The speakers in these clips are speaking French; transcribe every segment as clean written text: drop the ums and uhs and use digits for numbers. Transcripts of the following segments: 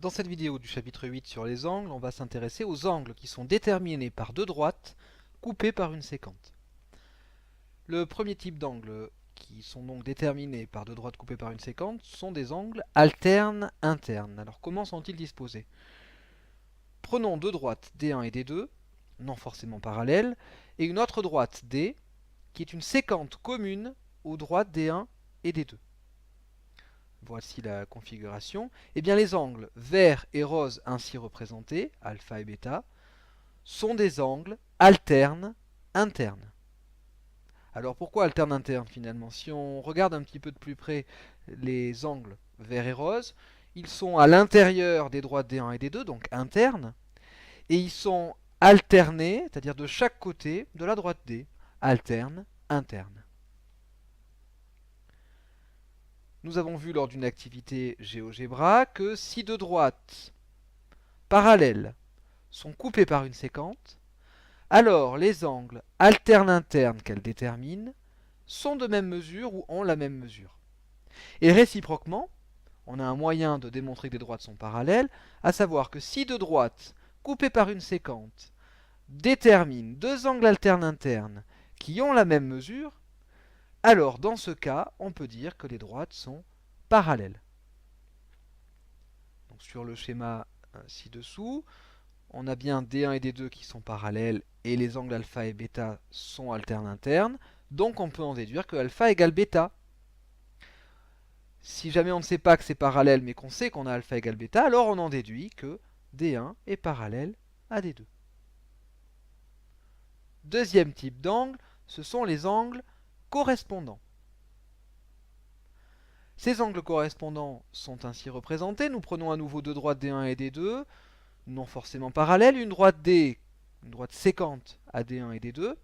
Dans cette vidéo du chapitre 8 sur les angles, on va s'intéresser aux angles qui sont déterminés par deux droites coupées par une séquente. Le premier type d'angles qui sont donc déterminés par deux droites coupées par une séquente sont des angles alternes internes. Alors comment sont-ils disposés? Prenons deux droites D1 et D2, non forcément parallèles, et une autre droite D qui est une séquente commune aux droites D1 et D2. Voici la configuration. Eh bien, les angles vert et rose ainsi représentés, alpha et bêta, sont des angles alternes internes. Alors pourquoi alternes internes finalement? Si on regarde un petit peu de plus près les angles vert et rose, ils sont à l'intérieur des droites D1 et D2, donc internes, et ils sont alternés, c'est-à-dire de chaque côté de la droite D, alterne, interne. Nous avons vu lors d'une activité GeoGebra que si deux droites parallèles sont coupées par une séquente, alors les angles alternes internes qu'elles déterminent sont de même mesure ou ont la même mesure. Et réciproquement, on a un moyen de démontrer que des droites sont parallèles, à savoir que si deux droites coupées par une séquente déterminent deux angles alternes internes qui ont la même mesure, alors dans ce cas, on peut dire que les droites sont parallèles. Donc sur le schéma ci-dessous, on a bien D1 et D2 qui sont parallèles et les angles alpha et bêta sont alternes internes. Donc on peut en déduire que alpha égale bêta. Si jamais on ne sait pas que c'est parallèle mais qu'on sait qu'on a alpha égale bêta, alors on en déduit que D1 est parallèle à D2. Deuxième type d'angle, ce sont les angles correspondants. Ces angles correspondants sont ainsi représentés. Nous prenons à nouveau deux droites D1 et D2, non forcément parallèles, une droite D, une droite séquente à D1 et D2.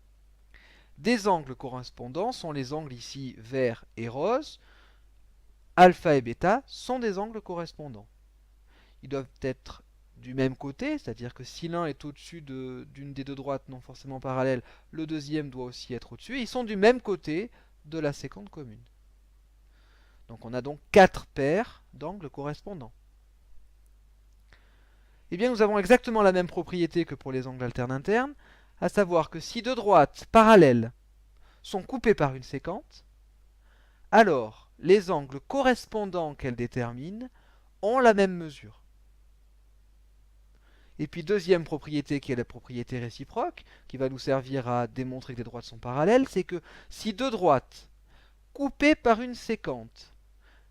Des angles correspondants sont les angles ici vert et rose. Alpha et bêta sont des angles correspondants. Ils doivent être du même côté, c'est-à-dire que si l'un est au-dessus d'une des deux droites non forcément parallèles, le deuxième doit aussi être au-dessus. Ils sont du même côté de la séquente commune. Donc on a donc 4 paires d'angles correspondants. Eh bien nous avons exactement la même propriété que pour les angles alternes internes, à savoir que si deux droites parallèles sont coupées par une séquente, alors les angles correspondants qu'elles déterminent ont la même mesure. Et puis deuxième propriété qui est la propriété réciproque, qui va nous servir à démontrer que les droites sont parallèles, c'est que si deux droites coupées par une séquente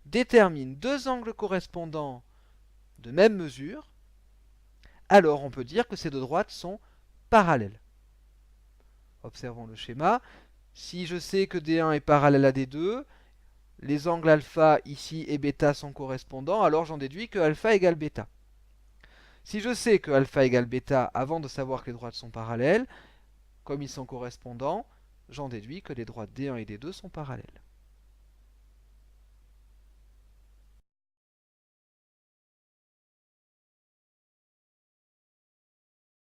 déterminent deux angles correspondants de même mesure, alors on peut dire que ces deux droites sont parallèles. Observons le schéma. Si je sais que D1 est parallèle à D2, les angles alpha ici et bêta sont correspondants, alors j'en déduis que alpha égale bêta. Si je sais que alpha égale bêta avant de savoir que les droites sont parallèles, comme ils sont correspondants, j'en déduis que les droites D1 et D2 sont parallèles.